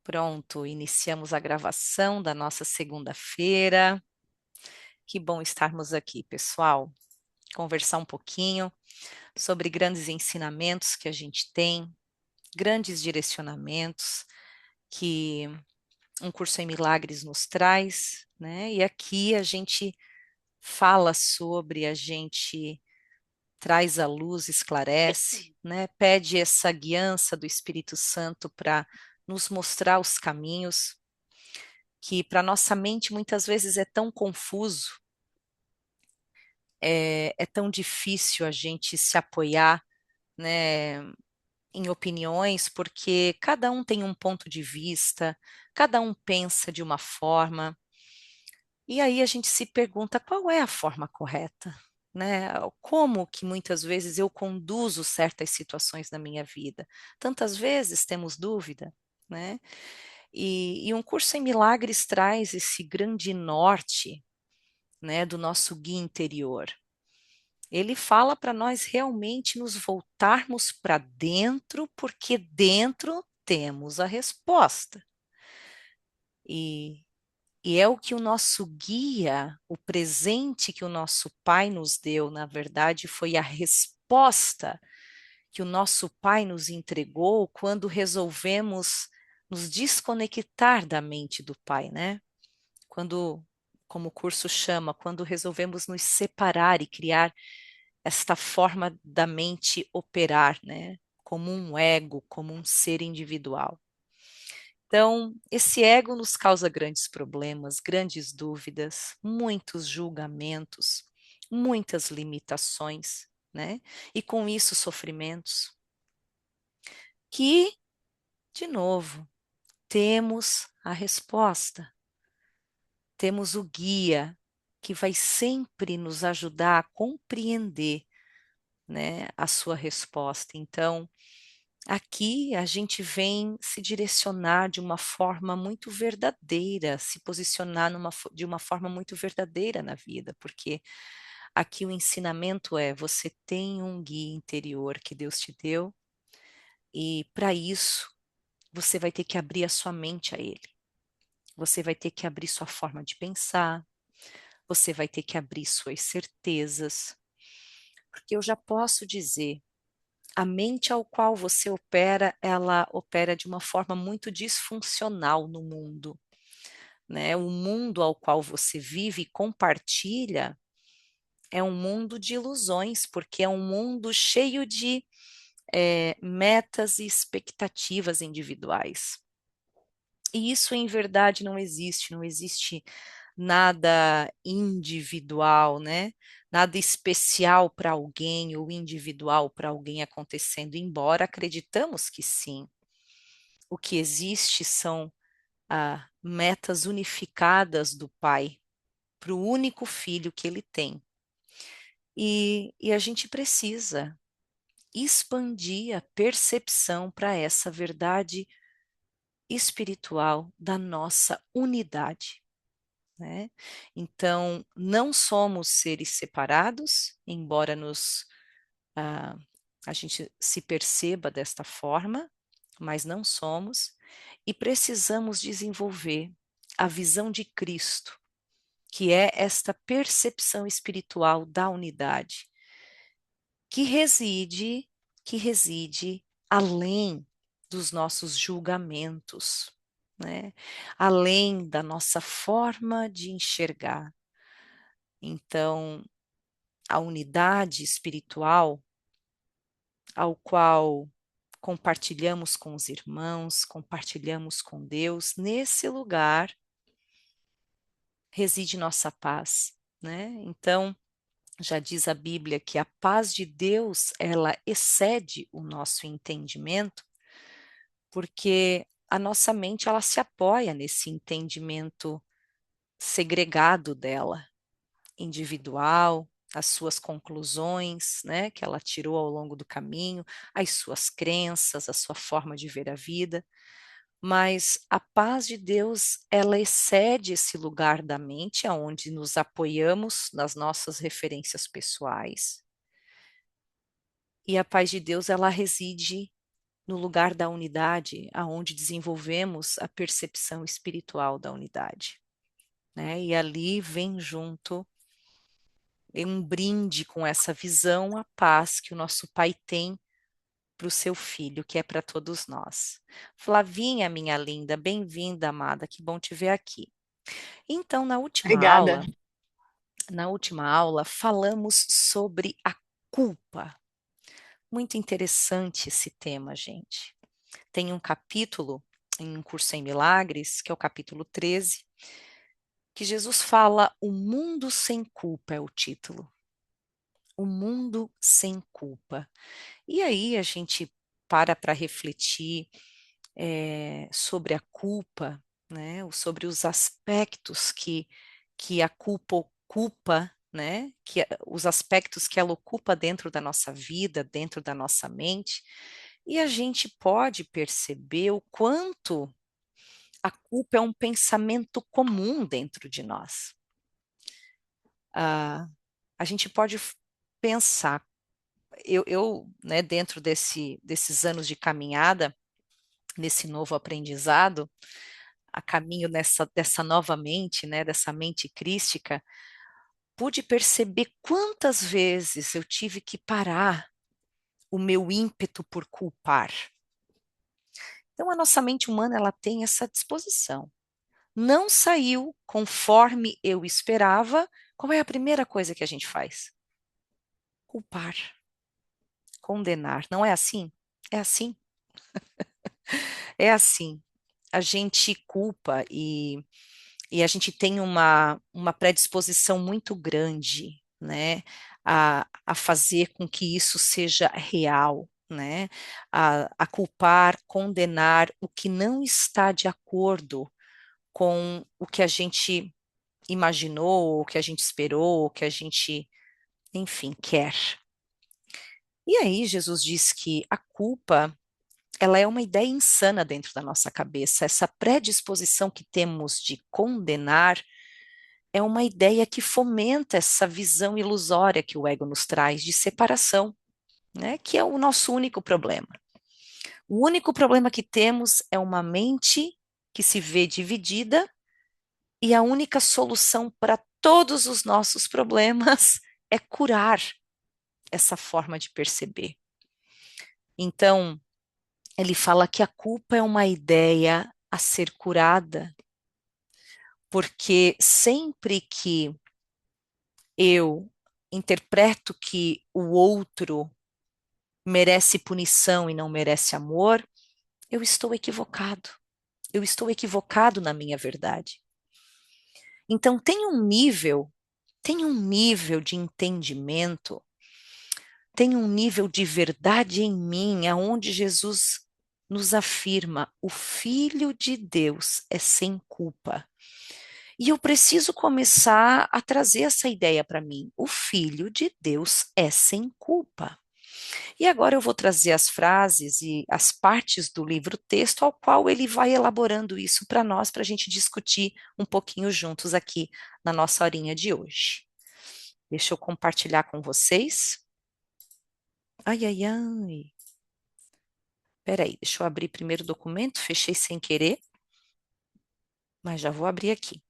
Pronto, iniciamos a gravação da nossa segunda-feira. Que bom estarmos aqui, pessoal. Conversar um pouquinho sobre grandes ensinamentos que a gente tem, grandes direcionamentos que um curso em milagres nos traz, né? E aqui a gente fala sobre, a gente traz a luz, esclarece, né? Pede essa guiança do Espírito Santo para nos mostrar os caminhos que para nossa mente muitas vezes é tão confuso, é tão difícil a gente se apoiar, né, em opiniões, porque cada um tem um ponto de vista, cada um pensa de uma forma, e aí a gente se pergunta qual é a forma correta, né? Como que muitas vezes eu conduzo certas situações na minha vida? Tantas vezes temos dúvida, né? E um curso em milagres traz esse grande norte, né, do nosso guia interior. Ele fala para nós realmente nos voltarmos para dentro, porque dentro temos a resposta. E, e é o que o nosso guia, o presente que o nosso Pai nos deu, na verdade, foi a resposta que o nosso Pai nos entregou quando resolvemos nos desconectar da mente do Pai, né? Quando, como o curso chama, quando resolvemos nos separar e criar esta forma da mente operar, né? Como um ego, como um ser individual. Então, esse ego nos causa grandes problemas, grandes dúvidas, muitos julgamentos, muitas limitações, né? E com isso sofrimentos. Que, de novo, temos a resposta. Temos o guia que vai sempre nos ajudar a compreender, né, a sua resposta. Então, aqui a gente vem se direcionar de uma forma muito verdadeira, se posicionar de uma forma muito verdadeira na vida, porque aqui o ensinamento é: você tem um guia interior que Deus te deu, e para isso você vai ter que abrir a sua mente a ele. Você vai ter que abrir sua forma de pensar, você vai ter que abrir suas certezas, porque eu já posso dizer, a mente ao qual você opera, ela opera de uma forma muito disfuncional no mundo, né? O mundo ao qual você vive e compartilha é um mundo de ilusões, porque é um mundo cheio de metas e expectativas individuais. E isso em verdade não existe, não existe nada individual, né? Nada especial para alguém ou individual para alguém acontecendo, embora acreditamos que sim. O que existe são metas unificadas do Pai para o único filho que ele tem. E a gente precisa expandir a percepção para essa verdade espiritual da nossa unidade. Né? Então, não somos seres separados, embora ah, a gente se perceba desta forma, mas não somos, e precisamos desenvolver a visão de Cristo, que é esta percepção espiritual da unidade, que reside, que reside além dos nossos julgamentos, né? Além da nossa forma de enxergar. Então, a unidade espiritual, ao qual compartilhamos com os irmãos, compartilhamos com Deus, nesse lugar reside nossa paz, né? Então, já diz a Bíblia que a paz de Deus, ela excede o nosso entendimento, porque a nossa mente ela se apoia nesse entendimento segregado dela, individual, as suas conclusões, né, que ela tirou ao longo do caminho, as suas crenças, a sua forma de ver a vida, mas a paz de Deus, ela excede esse lugar da mente aonde nos apoiamos nas nossas referências pessoais. E a paz de Deus, ela reside no lugar da unidade, aonde desenvolvemos a percepção espiritual da unidade, né? E ali vem junto um brinde com essa visão, a paz que o nosso Pai tem para o seu filho, que é para todos nós. Flavinha, minha linda, bem-vinda, amada, que bom te ver aqui. Então, Obrigada. na última aula, falamos sobre a culpa. Muito interessante esse tema, gente. Tem um capítulo em Um Curso em Milagres, que é o capítulo 13, que Jesus fala: O mundo sem culpa é o título. O mundo sem culpa. E aí a gente para refletir sobre a culpa, né? Sobre os aspectos que a culpa ocupa, né? Os aspectos que ela ocupa dentro da nossa vida, dentro da nossa mente, e a gente pode perceber o quanto a culpa é um pensamento comum dentro de nós. Ah, a gente pode pensar, né, dentro desses anos de caminhada, nesse novo aprendizado, a caminho dessa nova mente, né, dessa mente crística, pude perceber quantas vezes eu tive que parar o meu ímpeto por culpar. Então, a nossa mente humana, ela tem essa disposição. Não saiu conforme eu esperava, qual é a primeira coisa que a gente faz? Culpar, condenar. Não é assim? É assim. É assim. A gente culpa e a gente tem uma predisposição muito grande, né, a fazer com que isso seja real, né, a culpar, condenar o que não está de acordo com o que a gente imaginou, o que a gente esperou, o que a gente, enfim, quer. E aí Jesus diz que a culpa, ela é uma ideia insana dentro da nossa cabeça, essa predisposição que temos de condenar é uma ideia que fomenta essa visão ilusória que o ego nos traz de separação, né? Que é o nosso único problema. O único problema que temos é uma mente que se vê dividida e a única solução para todos os nossos problemas é curar essa forma de perceber. Então, ele fala que a culpa é uma ideia a ser curada, porque sempre que eu interpreto que o outro merece punição e não merece amor, eu estou equivocado. Eu estou equivocado na minha verdade. Então tem um nível de entendimento, tem um nível de verdade em mim, aonde Jesus nos afirma: o Filho de Deus é sem culpa. E eu preciso começar a trazer essa ideia para mim. O Filho de Deus é sem culpa. E agora eu vou trazer as frases e as partes do livro-texto ao qual ele vai elaborando isso para nós, para a gente discutir um pouquinho juntos aqui na nossa horinha de hoje. Deixa eu compartilhar com vocês. Ai, ai, ai. Peraí, deixa eu abrir primeiro o documento, fechei sem querer, mas já vou abrir aqui.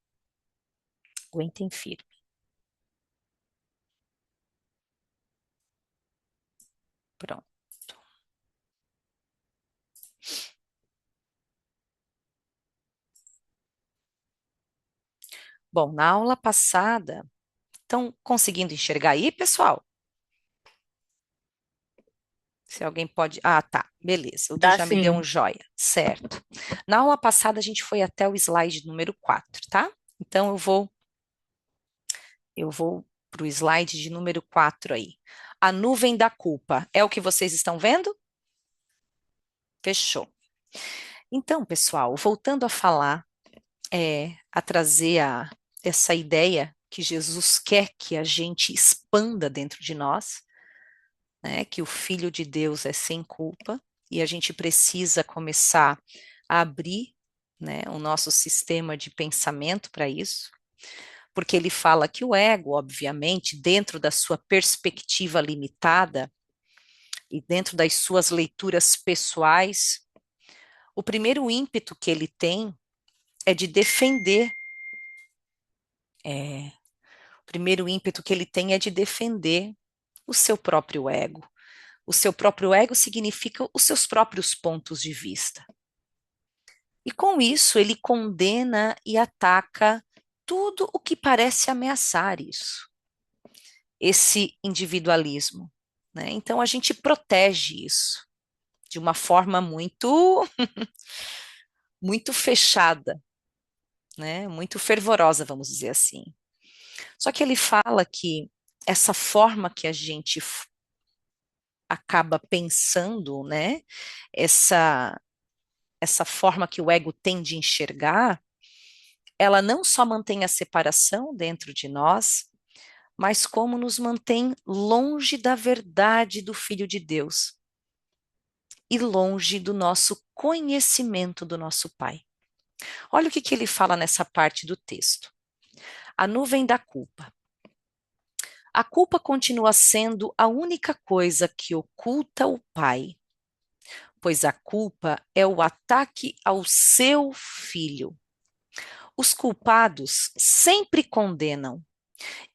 Aguentem firme. Pronto. Bom, na aula passada, estão conseguindo enxergar aí, pessoal? Se alguém pode. Ah, tá, beleza. O Du Dá já me deu um sim. joia, certo. Na aula passada, a gente foi até o slide número 4, tá? Então, eu vou para o slide de número 4 aí. A nuvem da culpa. É o que vocês estão vendo? Fechou. Então, pessoal, voltando a falar, a trazer essa ideia que Jesus quer que a gente expanda dentro de nós, né, que o Filho de Deus é sem culpa, e a gente precisa começar a abrir, né, o nosso sistema de pensamento para isso, porque ele fala que o ego, obviamente, dentro da sua perspectiva limitada, e dentro das suas leituras pessoais, o primeiro ímpeto que ele tem é de defender. É, o primeiro ímpeto que ele tem é de defender o seu próprio ego. O seu próprio ego significa os seus próprios pontos de vista. E com isso, ele condena e ataca tudo o que parece ameaçar isso, esse individualismo, né? Então, a gente protege isso de uma forma muito, muito fechada, né? Muito fervorosa, vamos dizer assim. Só que ele fala que essa forma que a gente acaba pensando, né? Essa essa forma que o ego tem de enxergar, ela não só mantém a separação dentro de nós, mas como nos mantém longe da verdade do Filho de Deus e longe do nosso conhecimento do nosso Pai. Olha o que, que ele fala nessa parte do texto. A nuvem da culpa. A culpa continua sendo a única coisa que oculta o Pai, pois a culpa é o ataque ao seu filho. Os culpados sempre condenam,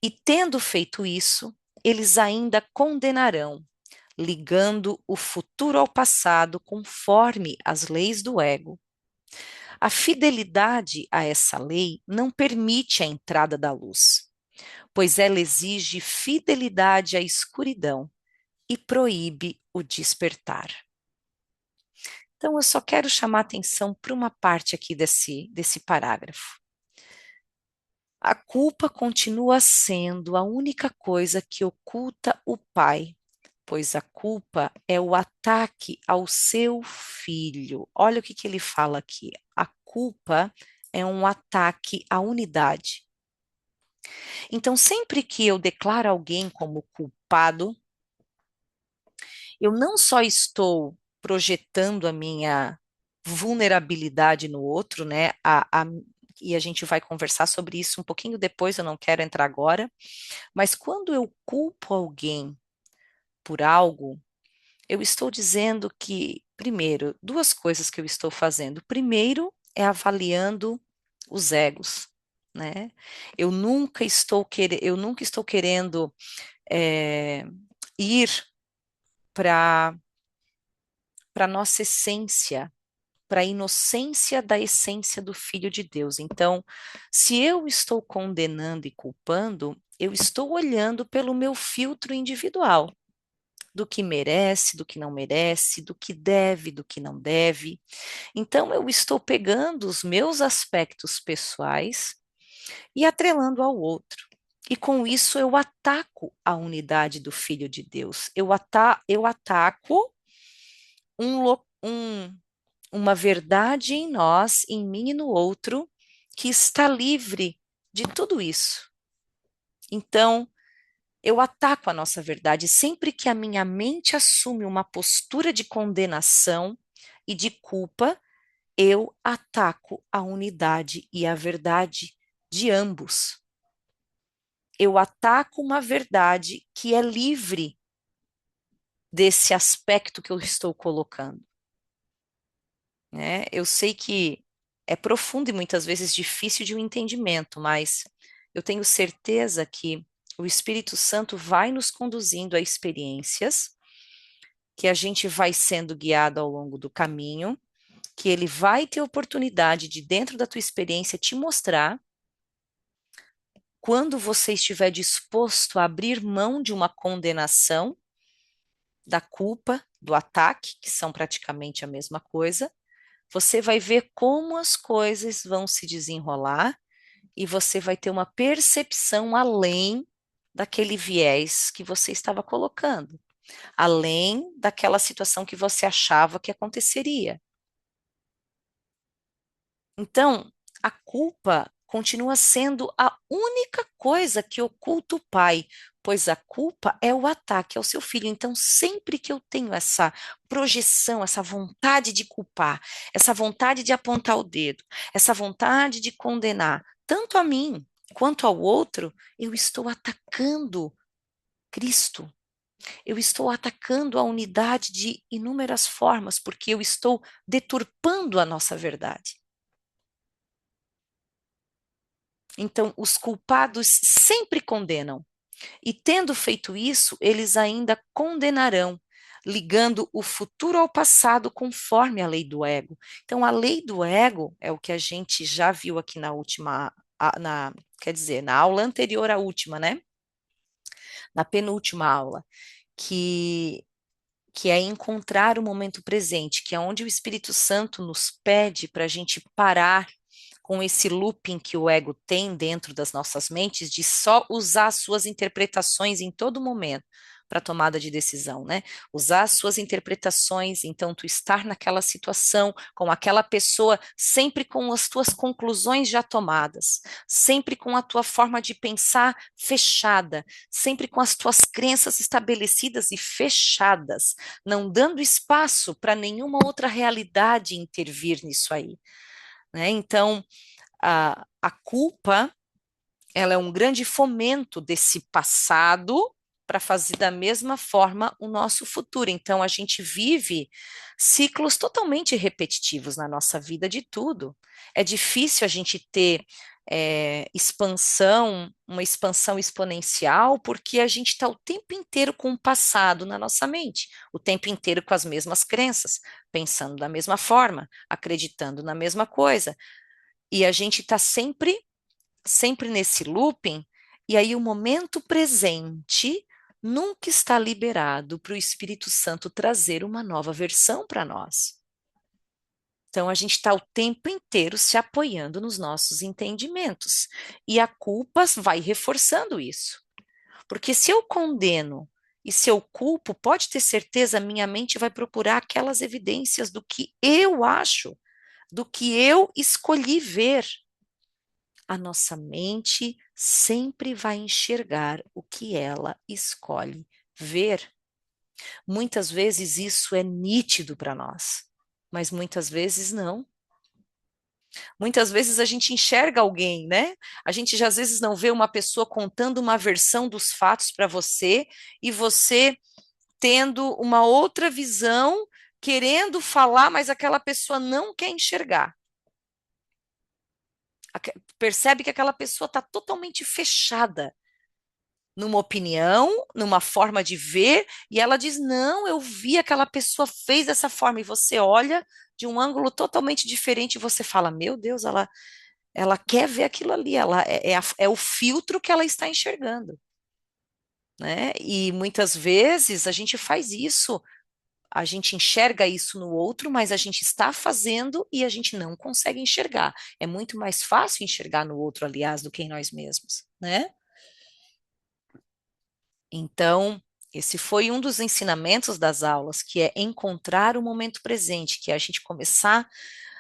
e tendo feito isso, eles ainda condenarão, ligando o futuro ao passado conforme as leis do ego. A fidelidade a essa lei não permite a entrada da luz, pois ela exige fidelidade à escuridão e proíbe o despertar. Então, eu só quero chamar atenção para uma parte aqui desse parágrafo. A culpa continua sendo a única coisa que oculta o pai, pois a culpa é o ataque ao seu filho. Olha o que, que ele fala aqui. A culpa é um ataque à unidade. Então, sempre que eu declaro alguém como culpado, eu não só estou projetando a minha vulnerabilidade no outro, né? E a gente vai conversar sobre isso um pouquinho depois, eu não quero entrar agora, mas quando eu culpo alguém por algo, eu estou dizendo que, primeiro, duas coisas que eu estou fazendo. Primeiro é avaliando os egos, né? Eu nunca estou querendo é, ir para a nossa essência, para a inocência da essência do Filho de Deus. Então, se eu estou condenando e culpando, eu estou olhando pelo meu filtro individual, do que merece, do que não merece, do que deve, do que não deve. Então, eu estou pegando os meus aspectos pessoais e atrelando ao outro. E com isso eu ataco a unidade do Filho de Deus. Eu ataco uma verdade em nós, em mim e no outro, que está livre de tudo isso. Então, eu ataco a nossa verdade sempre que a minha mente assume uma postura de condenação e de culpa, eu ataco a unidade e a verdade de ambos. Eu ataco uma verdade que é livre desse aspecto que eu estou colocando, né? Eu sei que é profundo e muitas vezes difícil de um entendimento, mas eu tenho certeza que o Espírito Santo vai nos conduzindo a experiências, que a gente vai sendo guiado ao longo do caminho, que ele vai ter oportunidade de, dentro da tua experiência, te mostrar quando você estiver disposto a abrir mão de uma condenação, da culpa, do ataque, que são praticamente a mesma coisa, você vai ver como as coisas vão se desenrolar e você vai ter uma percepção além daquele viés que você estava colocando, além daquela situação que você achava que aconteceria. Então, a culpa continua sendo a única coisa que oculta o pai, pois a culpa é o ataque ao seu filho. Então, sempre que eu tenho essa projeção, essa vontade de culpar, essa vontade de apontar o dedo, essa vontade de condenar, tanto a mim quanto ao outro, eu estou atacando Cristo. Eu estou atacando a unidade de inúmeras formas, porque eu estou deturpando a nossa verdade. Então, os culpados sempre condenam, e tendo feito isso, eles ainda condenarão, ligando o futuro ao passado conforme a lei do ego. Então, a lei do ego é o que a gente já viu aqui na última, quer dizer, na aula anterior à última, né? Na penúltima aula, que que é encontrar o momento presente, que é onde o Espírito Santo nos pede para a gente parar com esse looping que o ego tem dentro das nossas mentes, de só usar suas interpretações em todo momento para tomada de decisão, né? Usar as suas interpretações, então tu estar naquela situação com aquela pessoa sempre com as tuas conclusões já tomadas, sempre com a tua forma de pensar fechada, sempre com as tuas crenças estabelecidas e fechadas, não dando espaço para nenhuma outra realidade intervir nisso aí, né? Então, a culpa, ela é um grande fomento desse passado para fazer da mesma forma o nosso futuro. Então, a gente vive ciclos totalmente repetitivos na nossa vida de tudo. É difícil a gente ter expansão, uma expansão exponencial, porque a gente está o tempo inteiro com o passado na nossa mente, o tempo inteiro com as mesmas crenças, pensando da mesma forma, acreditando na mesma coisa. E a gente está sempre nesse looping, e aí o momento presente nunca está liberado para o Espírito Santo trazer uma nova versão para nós. Então a gente está o tempo inteiro se apoiando nos nossos entendimentos. E a culpa vai reforçando isso. Porque se eu condeno e se eu culpo, pode ter certeza, minha mente vai procurar aquelas evidências do que eu acho, do que eu escolhi ver. A nossa mente sempre vai enxergar o que ela escolhe ver. Muitas vezes isso é nítido para nós, mas muitas vezes não. Muitas vezes a gente enxerga alguém, né? A gente já às vezes não vê uma pessoa contando uma versão dos fatos para você e você tendo uma outra visão, querendo falar, mas aquela pessoa não quer enxergar. Percebe que aquela pessoa está totalmente fechada numa opinião, numa forma de ver, e ela diz: Não, eu vi aquela pessoa fez dessa forma, e você olha de um ângulo totalmente diferente e você fala: Meu Deus, ela quer ver aquilo ali, ela é o filtro que ela está enxergando, né? E muitas vezes a gente faz isso, a gente enxerga isso no outro, mas a gente está fazendo e a gente não consegue enxergar. É muito mais fácil enxergar no outro, aliás, do que em nós mesmos, né? Então, esse foi um dos ensinamentos das aulas, que é encontrar o momento presente, que é a gente começar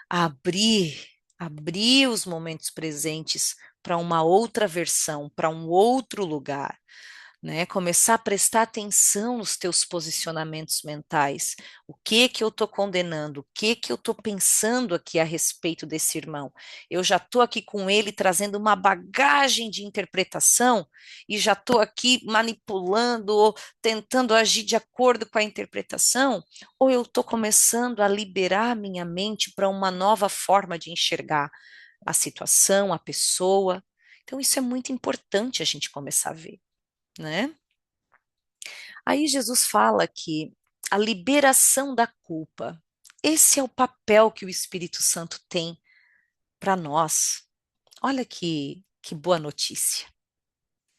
a abrir os momentos presentes para uma outra versão, para um outro lugar, né? Começar a prestar atenção nos teus posicionamentos mentais. O que que eu estou condenando? O que que eu estou pensando aqui a respeito desse irmão? Eu já estou aqui com ele trazendo uma bagagem de interpretação e já estou aqui manipulando ou tentando agir de acordo com a interpretação? Ou eu estou começando a liberar minha mente para uma nova forma de enxergar a situação, a pessoa? Então, isso é muito importante a gente começar a ver, né? Aí Jesus fala que a liberação da culpa, esse é o papel que o Espírito Santo tem para nós. Olha que boa notícia.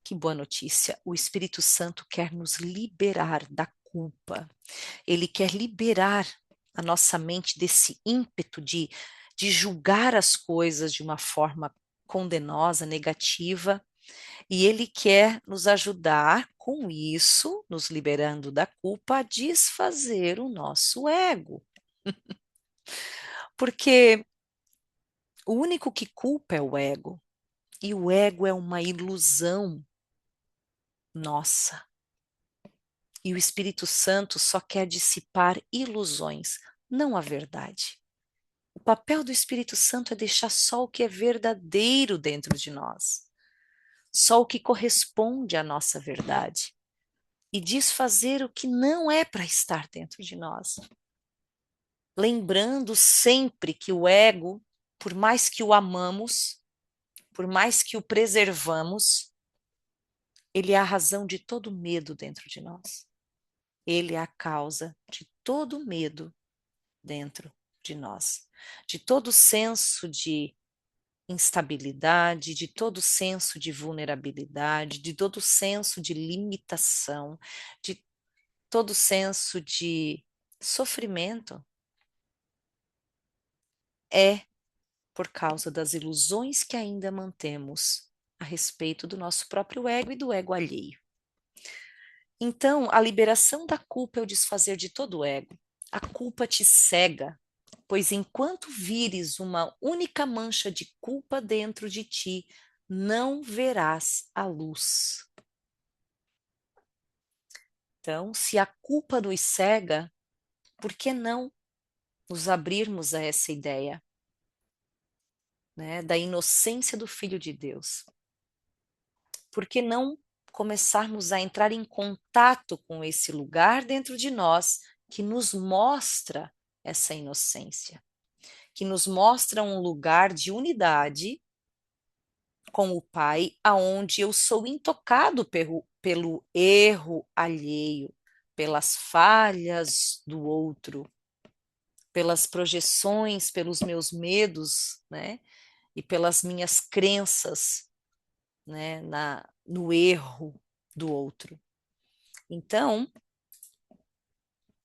Que boa notícia. O Espírito Santo quer nos liberar da culpa. Ele quer liberar a nossa mente desse ímpeto de julgar as coisas de uma forma condenosa, negativa, e ele quer nos ajudar com isso, nos liberando da culpa, a desfazer o nosso ego. Porque o único que culpa é o ego. E o ego é uma ilusão nossa. E o Espírito Santo só quer dissipar ilusões, não a verdade. O papel do Espírito Santo é deixar só o que é verdadeiro dentro de nós, só o que corresponde à nossa verdade. e desfazer o que não é para estar dentro de nós. Lembrando sempre que o ego, por mais que o amamos, por mais que o preservamos, ele é a razão de todo medo dentro de nós. Ele é a causa de todo medo dentro de nós, de todo senso de instabilidade, de todo senso de vulnerabilidade, de todo senso de limitação, de todo senso de sofrimento, é por causa das ilusões que ainda mantemos a respeito do nosso próprio ego e do ego alheio. Então, a liberação da culpa é o desfazer de todo o ego. A culpa te cega, pois enquanto vires uma única mancha de culpa dentro de ti, não verás a luz. Então, se a culpa nos cega, por que não nos abrirmos a essa ideia, né, da inocência do Filho de Deus? Por que não começarmos a entrar em contato com esse lugar dentro de nós que nos mostra essa inocência, que nos mostra um lugar de unidade com o Pai, aonde eu sou intocado pelo erro alheio, pelas falhas do outro, pelas projeções, pelos meus medos, né? E pelas minhas crenças, né? No erro do outro. Então,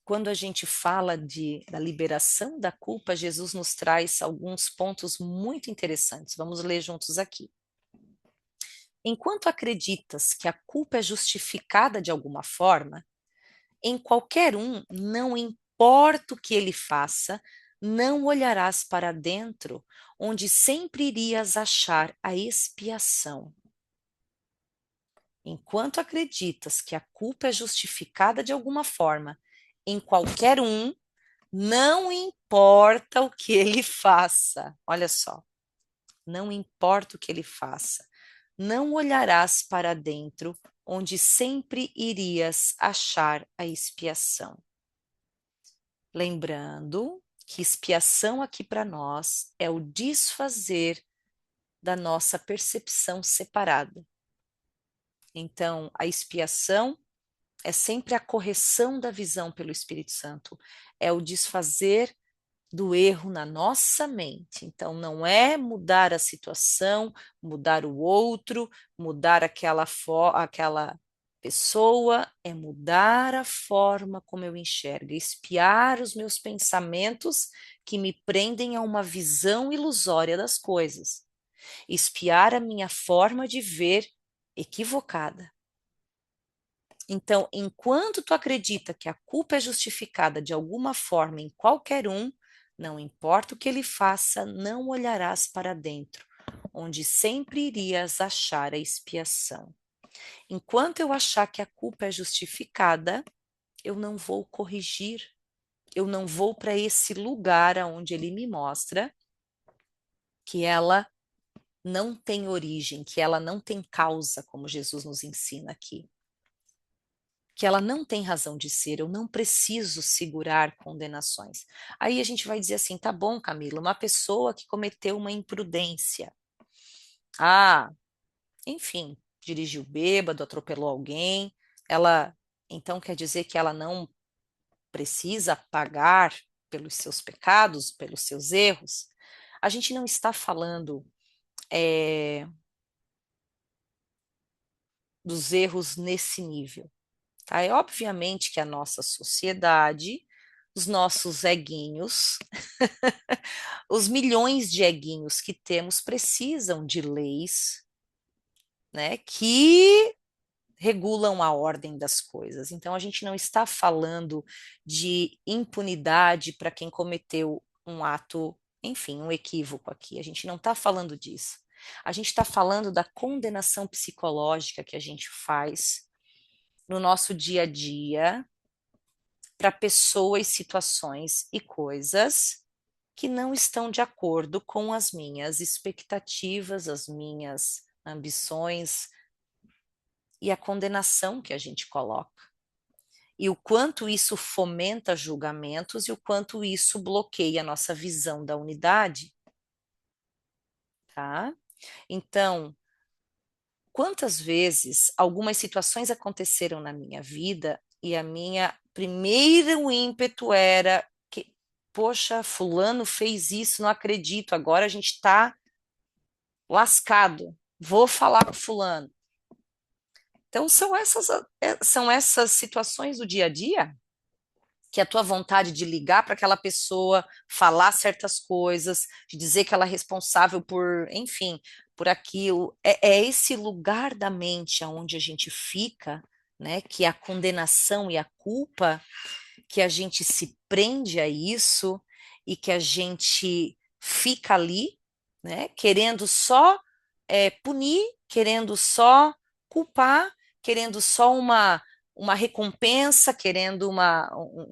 quando a gente fala da liberação da culpa, Jesus nos traz alguns pontos muito interessantes. Vamos ler juntos aqui. Enquanto acreditas que a culpa é justificada de alguma forma, em qualquer um, não importa o que ele faça, não olharás para dentro, onde sempre irias achar a expiação. Enquanto acreditas que a culpa é justificada de alguma forma, em qualquer um, não importa o que ele faça. Olha só, não importa o que ele faça, não olharás para dentro, onde sempre irias achar a expiação. Lembrando que expiação aqui para nós é o desfazer da nossa percepção separada. Então, a expiação é sempre a correção da visão pelo Espírito Santo, é o desfazer do erro na nossa mente. Então, não é mudar a situação, mudar o outro, mudar aquela pessoa, é mudar a forma como eu enxergo, espiar os meus pensamentos que me prendem a uma visão ilusória das coisas, espiar a minha forma de ver equivocada. Então, enquanto tu acredita que a culpa é justificada de alguma forma em qualquer um, não importa o que ele faça, não olharás para dentro, onde sempre irias achar a expiação. Enquanto eu achar que a culpa é justificada, eu não vou corrigir, eu não vou para esse lugar onde ele me mostra que ela não tem origem, que ela não tem causa, como Jesus nos ensina aqui. Que ela não tem razão de ser, eu não preciso segurar condenações. Aí a gente vai dizer assim, tá bom, Camila, uma pessoa que cometeu uma imprudência. Ah, enfim, dirigiu bêbado, atropelou alguém, ela, então quer dizer que ela não precisa pagar pelos seus pecados, pelos seus erros? A gente não está falando dos erros nesse nível. Tá? É obviamente que a nossa sociedade, os nossos eguinhos, os milhões de eguinhos que temos precisam de leis, né, que regulam a ordem das coisas. Então, a gente não está falando de impunidade para quem cometeu um ato, enfim, um equívoco aqui. A gente não está falando disso. A gente está falando da condenação psicológica que a gente faz no nosso dia a dia para pessoas, situações e coisas que não estão de acordo com as minhas expectativas, as minhas ambições e a condenação que a gente coloca. e o quanto isso fomenta julgamentos e o quanto isso bloqueia a nossa visão da unidade, tá? Então, quantas vezes algumas situações aconteceram na minha vida e a minha primeiro ímpeto era que, poxa, fulano fez isso, não acredito, agora a gente está lascado, vou falar com fulano. Então, são essas situações do dia a dia que a tua vontade de ligar para aquela pessoa, falar certas coisas, de dizer que ela é responsável por, enfim, por aquilo, é esse lugar da mente onde a gente fica, né, que é a condenação e a culpa, que a gente se prende a isso e que a gente fica ali, né, querendo só punir, querendo só culpar, querendo só uma recompensa, querendo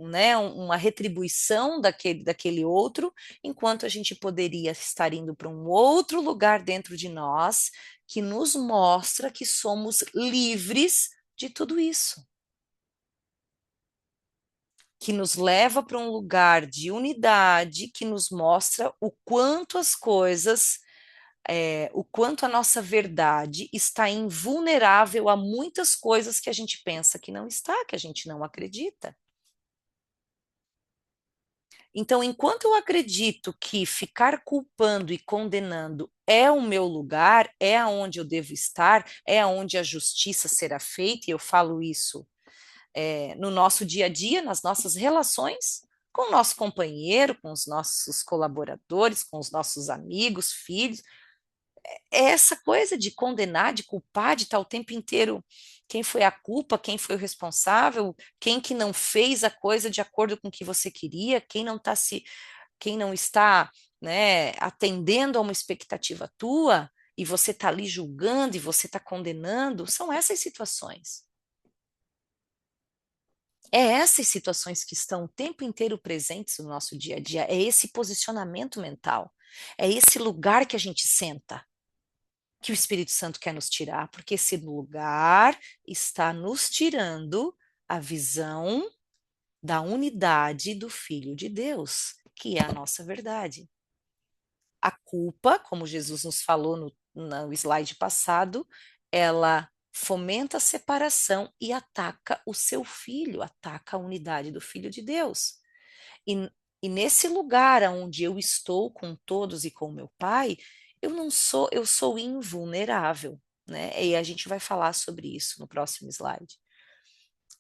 né, uma retribuição daquele outro, enquanto a gente poderia estar indo para um outro lugar dentro de nós que nos mostra que somos livres de tudo isso, que nos leva para um lugar de unidade, que nos mostra o quanto as coisas, o quanto a nossa verdade está invulnerável a muitas coisas que a gente pensa que não está, que a gente não acredita. Então, enquanto eu acredito que ficar culpando e condenando é o meu lugar, é aonde eu devo estar, é aonde a justiça será feita, e eu falo isso no nosso dia a dia, nas nossas relações com o nosso companheiro, com os nossos colaboradores, com os nossos amigos, filhos. É essa coisa de condenar, de culpar, de estar o tempo inteiro quem foi a culpa, quem foi o responsável, quem que não fez a coisa de acordo com o que você queria, quem não está, né, atendendo a uma expectativa tua, e você está ali julgando e você está condenando, são essas situações. É essas situações que estão o tempo inteiro presentes no nosso dia a dia, é esse posicionamento mental, é esse lugar que a gente senta, que o Espírito Santo quer nos tirar, porque esse lugar está nos tirando a visão da unidade do Filho de Deus, que é a nossa verdade. A culpa, como Jesus nos falou no slide passado, ela fomenta a separação e ataca o seu filho, ataca a unidade do Filho de Deus. E, e nesse lugar onde eu estou com todos e com meu Pai, eu sou invulnerável, né? E a gente vai falar sobre isso no próximo slide,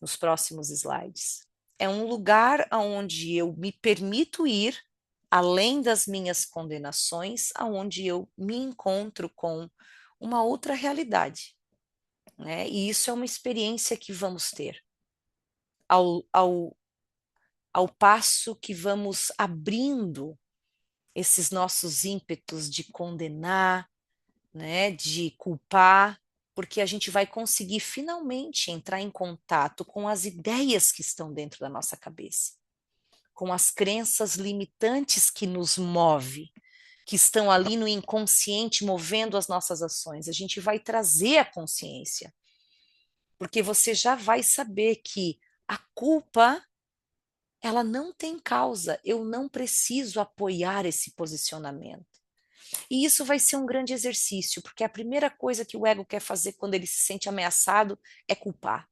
nos próximos slides. É um lugar onde eu me permito ir além das minhas condenações, aonde eu me encontro com uma outra realidade, né? E isso é uma experiência que vamos ter ao, ao, ao passo que vamos abrindo esses nossos ímpetos de condenar, né, de culpar, porque a gente vai conseguir finalmente entrar em contato com as ideias que estão dentro da nossa cabeça, com as crenças limitantes que nos move, que estão ali no inconsciente movendo as nossas ações. A gente vai trazer a consciência, porque você já vai saber que a culpa ela não tem causa, eu não preciso apoiar esse posicionamento. E isso vai ser um grande exercício, porque a primeira coisa que o ego quer fazer quando ele se sente ameaçado é culpar,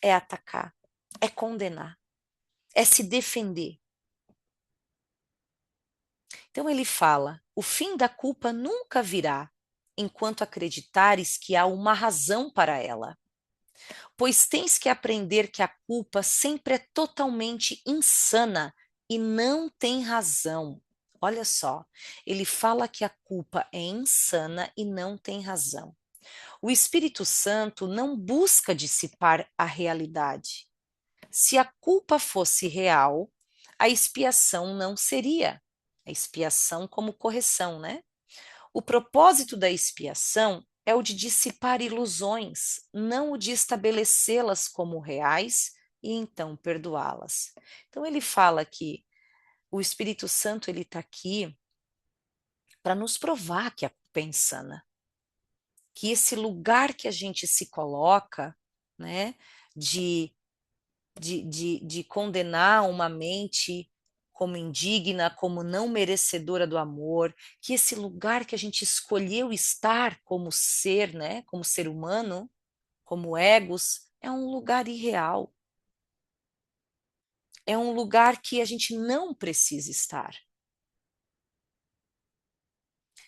é atacar, é condenar, é se defender. Então ele fala: o fim da culpa nunca virá, enquanto acreditares que há uma razão para ela. Pois tens que aprender que a culpa sempre é totalmente insana e não tem razão. Olha só, ele fala que a culpa é insana e não tem razão. O Espírito Santo não busca dissipar a realidade. Se a culpa fosse real, a expiação não seria. A expiação como correção, né? O propósito da expiação é o de dissipar ilusões, não o de estabelecê-las como reais e então perdoá-las. Então ele fala que o Espírito Santo ele está aqui para nos provar que a culpa é insana, que esse lugar que a gente se coloca, né, de de condenar uma mente como indigna, como não merecedora do amor, que esse lugar que a gente escolheu estar como ser, né, como ser humano, como egos, é um lugar irreal. É um lugar que a gente não precisa estar.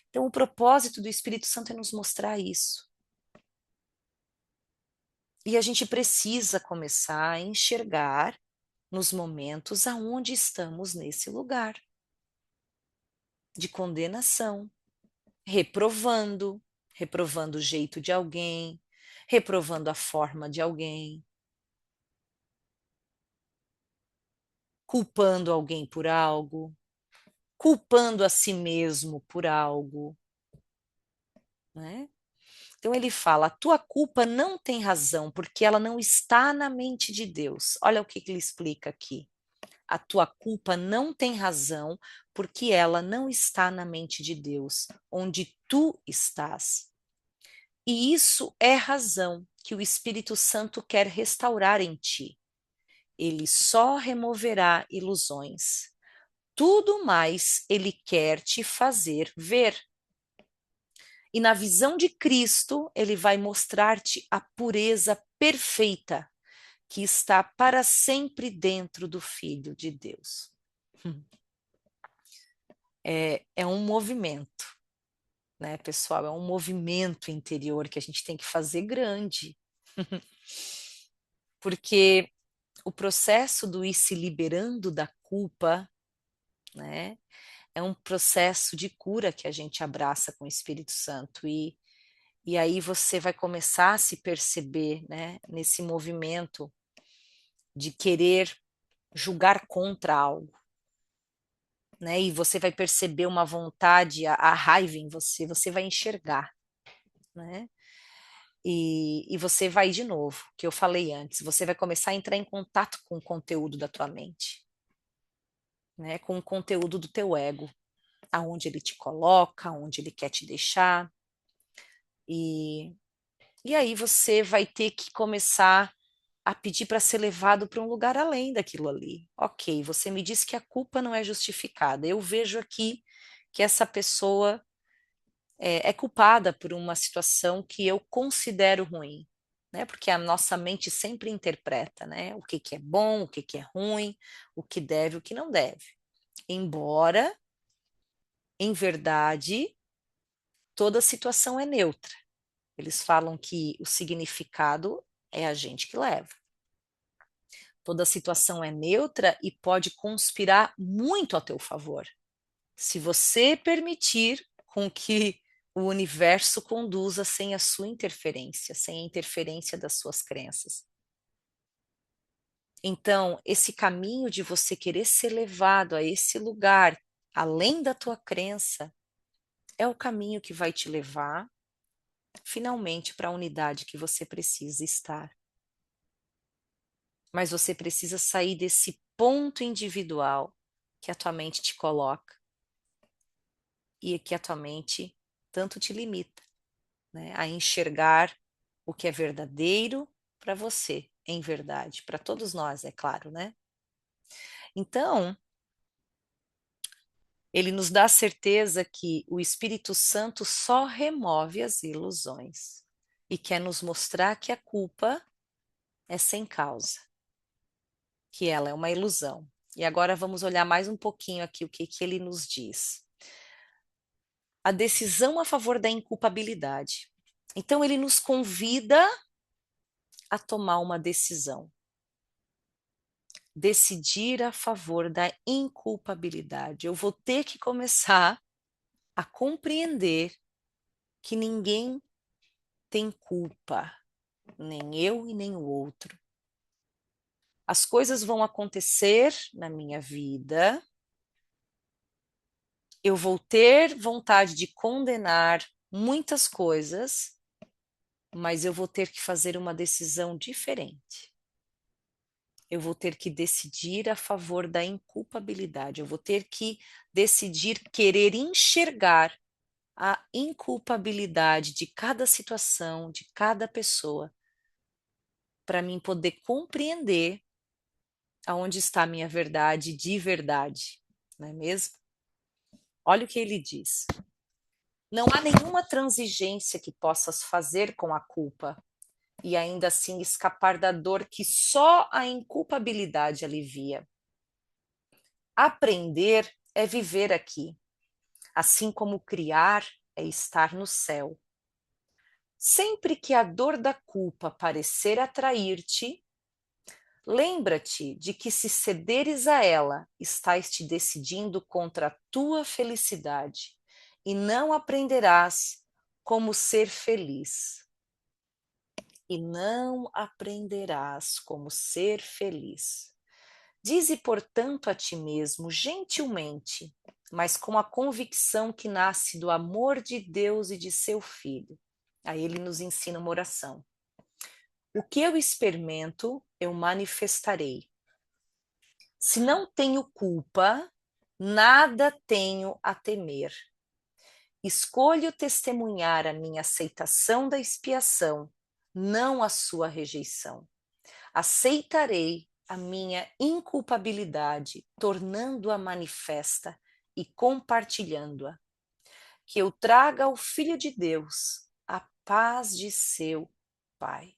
Então, o propósito do Espírito Santo é nos mostrar isso. E a gente precisa começar a enxergar nos momentos aonde estamos nesse lugar de condenação, reprovando, reprovando o jeito de alguém, reprovando a forma de alguém, culpando alguém por algo, culpando a si mesmo por algo, né? Então ele fala: a tua culpa não tem razão, porque ela não está na mente de Deus. Olha o que ele explica aqui. A tua culpa não tem razão, porque ela não está na mente de Deus, onde tu estás. E isso é razão que o Espírito Santo quer restaurar em ti. Ele só removerá ilusões. Tudo mais ele quer te fazer ver. E na visão de Cristo, ele vai mostrar-te a pureza perfeita que está para sempre dentro do Filho de Deus. É um movimento, né, pessoal? É um movimento interior que a gente tem que fazer grande. Porque o processo do ir se liberando da culpa, né, é um processo de cura que a gente abraça com o Espírito Santo. E aí você vai começar a se perceber, né, nesse movimento de querer julgar contra algo, né? E você vai perceber uma vontade, a raiva em você, você vai enxergar, né? E você vai de novo, que eu falei antes, você vai começar a entrar em contato com o conteúdo da tua mente, né? Com o conteúdo do teu ego, aonde ele te coloca, aonde ele quer te deixar. E, e aí você vai ter que começar a pedir para ser levado para um lugar além daquilo ali. Ok, você me disse que a culpa não é justificada. Eu vejo aqui que essa pessoa é culpada por uma situação que eu considero ruim, né? Porque a nossa mente sempre interpreta, né? O que que é bom, o que que é ruim, o que deve, o que não deve. Embora, em verdade, toda situação é neutra. Eles falam que o significado é a gente que leva. Toda situação é neutra e pode conspirar muito a teu favor. Se você permitir com que o universo conduza sem a sua interferência, sem a interferência das suas crenças. Então, esse caminho de você querer ser levado a esse lugar, além da tua crença, é o caminho que vai te levar finalmente para a unidade que você precisa estar. Mas você precisa sair desse ponto individual que a tua mente te coloca e que a tua mente tanto te limita, né, a enxergar o que é verdadeiro para você, em verdade, para todos nós, é claro, né? Então, ele nos dá a certeza que o Espírito Santo só remove as ilusões e quer nos mostrar que a culpa é sem causa, que ela é uma ilusão. E agora vamos olhar mais um pouquinho aqui o que que ele nos diz. A decisão a favor da inculpabilidade. Então, ele nos convida a tomar uma decisão. Decidir a favor da inculpabilidade. Eu vou ter que começar a compreender que ninguém tem culpa, nem eu e nem o outro. As coisas vão acontecer na minha vida, eu vou ter vontade de condenar muitas coisas, mas eu vou ter que fazer uma decisão diferente. Eu vou ter que decidir a favor da inculpabilidade, eu vou ter que decidir querer enxergar a inculpabilidade de cada situação, de cada pessoa, para mim poder compreender Aonde está a minha verdade de verdade, não é mesmo? Olha o que ele diz. Não há nenhuma transigência que possas fazer com a culpa e ainda assim escapar da dor que só a inculpabilidade alivia. Aprender é viver aqui, assim como criar é estar no céu. Sempre que a dor da culpa parecer atrair-te, lembra-te de que se cederes a ela, estás te decidindo contra a tua felicidade e não aprenderás como ser feliz. E não aprenderás como ser feliz. Dize, portanto, a ti mesmo, gentilmente, mas com a convicção que nasce do amor de Deus e de seu Filho. Aí ele nos ensina uma oração. O que eu experimento, eu manifestarei. Se não tenho culpa, nada tenho a temer. Escolho testemunhar a minha aceitação da expiação, não a sua rejeição. Aceitarei a minha inculpabilidade, tornando-a manifesta e compartilhando-a. Que eu traga ao Filho de Deus a paz de seu Pai.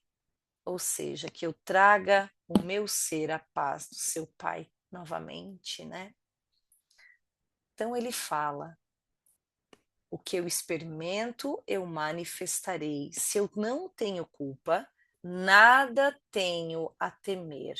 Ou seja, que eu traga o meu ser a paz do seu Pai novamente, né? Então ele fala: o que eu experimento, eu manifestarei. Se eu não tenho culpa, nada tenho a temer.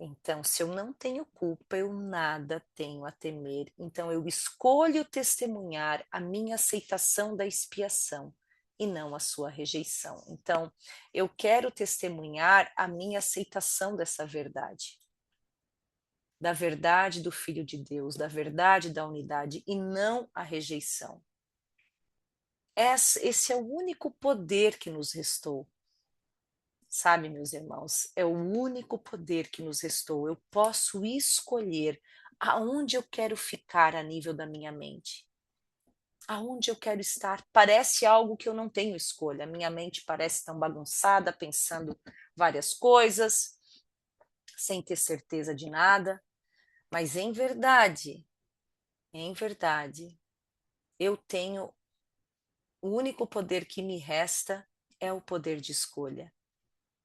Então, se eu não tenho culpa, eu nada tenho a temer. Então, eu escolho testemunhar a minha aceitação da expiação e não a sua rejeição. Então, eu quero testemunhar a minha aceitação dessa verdade, da verdade do Filho de Deus, da verdade da unidade e não a rejeição. Esse é o único poder que nos restou. Sabe, meus irmãos, é o único poder que nos restou. Eu posso escolher aonde eu quero ficar a nível da minha mente. Aonde eu quero estar. Parece algo que eu não tenho escolha. A minha mente parece tão bagunçada, pensando várias coisas, sem ter certeza de nada. Mas em verdade, eu tenho o único poder que me resta é o poder de escolha.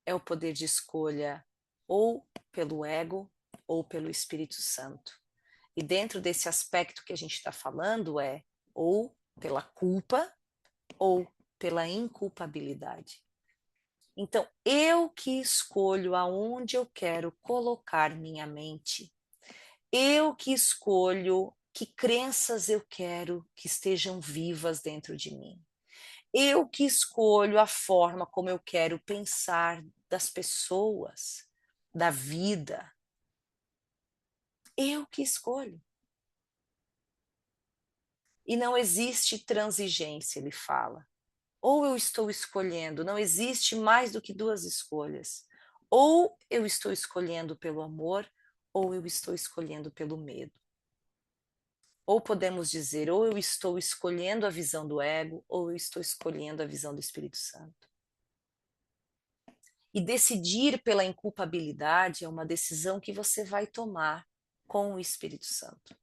É o poder de escolha ou pelo ego ou pelo Espírito Santo. E dentro desse aspecto que a gente está falando é ou pela culpa ou pela inculpabilidade. Então, eu que escolho aonde eu quero colocar minha mente. Eu que escolho que crenças eu quero que estejam vivas dentro de mim. Eu que escolho a forma como eu quero pensar das pessoas, da vida. Eu que escolho. E não existe transigência, ele fala. Ou eu estou escolhendo, não existe mais do que duas escolhas. Ou eu estou escolhendo pelo amor, ou eu estou escolhendo pelo medo. Ou podemos dizer, ou eu estou escolhendo a visão do ego, ou eu estou escolhendo a visão do Espírito Santo. E decidir pela inculpabilidade é uma decisão que você vai tomar com o Espírito Santo.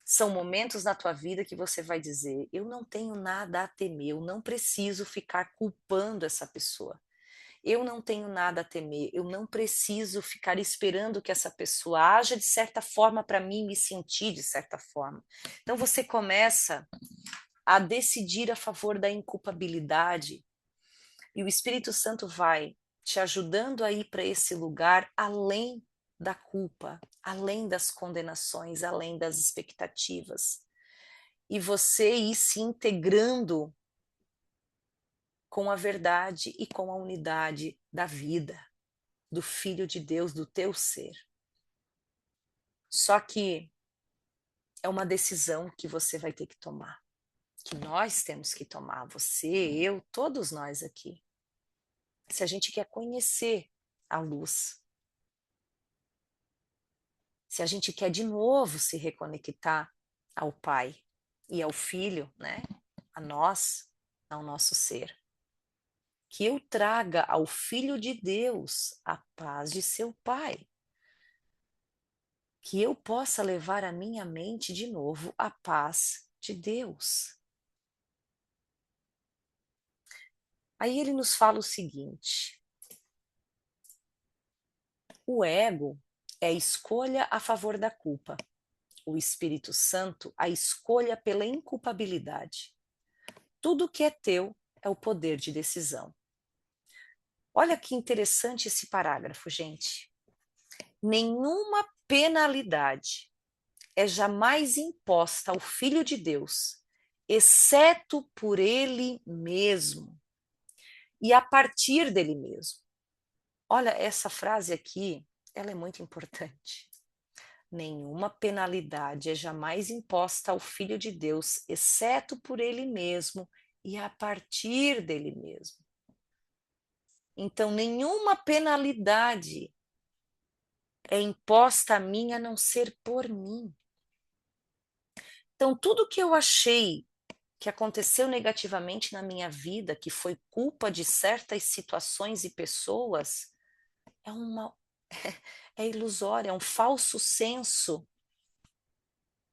São momentos na tua vida que você vai dizer: eu não tenho nada a temer, eu não preciso ficar culpando essa pessoa. Eu não tenho nada a temer, eu não preciso ficar esperando que essa pessoa haja de certa forma para mim me sentir de certa forma. Então você começa a decidir a favor da inculpabilidade e o Espírito Santo vai te ajudando a ir para esse lugar além da culpa, além das condenações, além das expectativas. E você ir se integrando com a verdade e com a unidade da vida, do Filho de Deus, do teu ser. Só que é uma decisão que você vai ter que tomar, que nós temos que tomar, você, eu, todos nós aqui. Se a gente quer conhecer a luz, se a gente quer de novo se reconectar ao Pai e ao Filho, né? A nós, ao nosso ser. que eu traga ao Filho de Deus a paz de seu Pai, que eu possa levar à minha mente de novo a paz de Deus. Aí ele nos fala o seguinte: o ego é a escolha a favor da culpa, o Espírito Santo a escolha pela inculpabilidade. Tudo que é teu é o poder de decisão. Olha que interessante esse parágrafo, gente. Nenhuma penalidade é jamais imposta ao Filho de Deus, exceto por ele mesmo e a partir dele mesmo. Olha, essa frase aqui, ela é muito importante. Nenhuma penalidade é jamais imposta ao Filho de Deus, exceto por ele mesmo e a partir dele mesmo. Então, nenhuma penalidade é imposta a mim a não ser por mim. Então, tudo que eu achei que aconteceu negativamente na minha vida, que foi culpa de certas situações e pessoas, é uma é ilusório, é um falso senso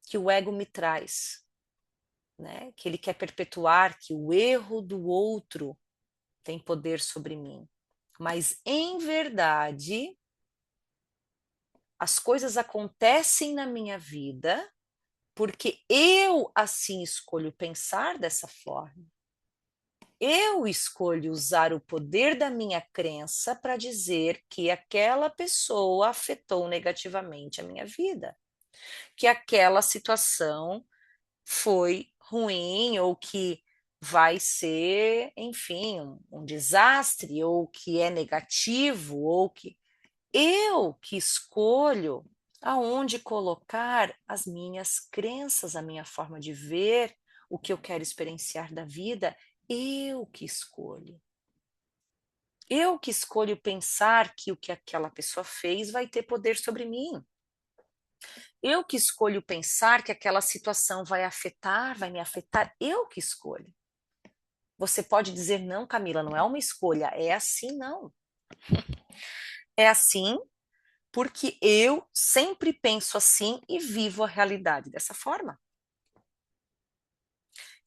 que o ego me traz, né? Que ele quer perpetuar que o erro do outro tem poder sobre mim. Mas em verdade, as coisas acontecem na minha vida porque eu assim escolho pensar dessa forma. Eu escolho usar o poder da minha crença para dizer que aquela pessoa afetou negativamente a minha vida, que aquela situação foi ruim ou que vai ser, enfim, um desastre ou que é negativo ou que eu que escolho aonde colocar as minhas crenças, a minha forma de ver, o que eu quero experienciar da vida, eu que escolho. Eu que escolho pensar que o que aquela pessoa fez vai ter poder sobre mim. Eu que escolho pensar que aquela situação vai afetar, vai me afetar. Eu que escolho. Você pode dizer, não, Camila, não é uma escolha. É assim, não. É assim porque eu sempre penso assim e vivo a realidade dessa forma.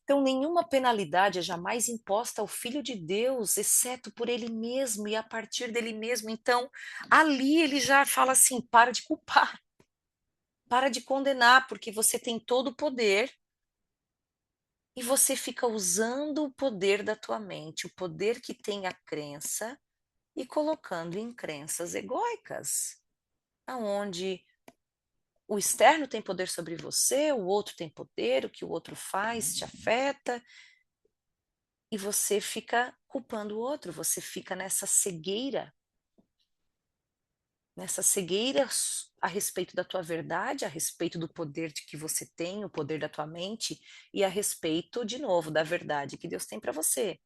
Então, nenhuma penalidade é jamais imposta ao Filho de Deus, exceto por ele mesmo e a partir dele mesmo. Então, ali ele já fala assim: para de culpar, para de condenar, porque você tem todo o poder e você fica usando o poder da tua mente, o poder que tem a crença, e colocando em crenças egóicas, aonde o externo tem poder sobre você, o outro tem poder, o que o outro faz te afeta, e você fica culpando o outro, você fica nessa cegueira a respeito da tua verdade, a respeito do poder de que você tem, o poder da tua mente, e a respeito, de novo, da verdade que Deus tem para você.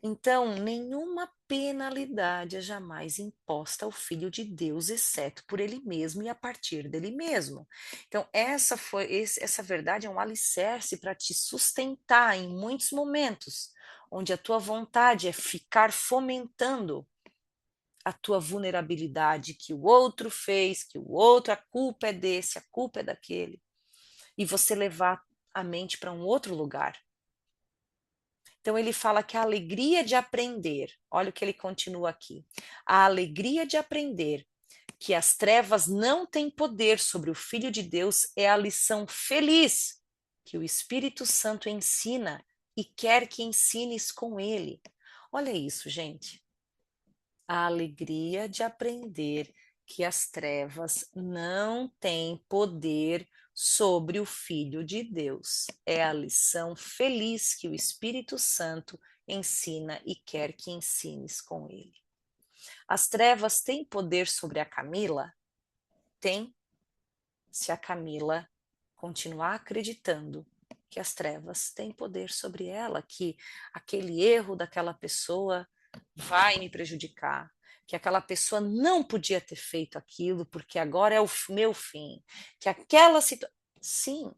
Então, nenhuma penalidade é jamais imposta ao Filho de Deus, exceto por ele mesmo e a partir dele mesmo. Então, essa verdade é um alicerce para te sustentar em muitos momentos, onde a tua vontade é ficar fomentando a tua vulnerabilidade que o outro fez, que o outro, a culpa é desse, a culpa é daquele, e você levar a mente para um outro lugar. Então, ele fala que a alegria de aprender, olha o que ele continua aqui, a alegria de aprender que as trevas não têm poder sobre o Filho de Deus é a lição feliz que o Espírito Santo ensina e quer que ensines com ele. Olha isso, gente. A alegria de aprender que as trevas não têm poder sobre o Filho de Deus. É a lição feliz que o Espírito Santo ensina e quer que ensines com ele. As trevas têm poder sobre a Camila? Tem, se a Camila continuar acreditando que as trevas têm poder sobre ela, que aquele erro daquela pessoa vai me prejudicar, que aquela pessoa não podia ter feito aquilo porque agora é o meu fim, que aquela situação. Sim,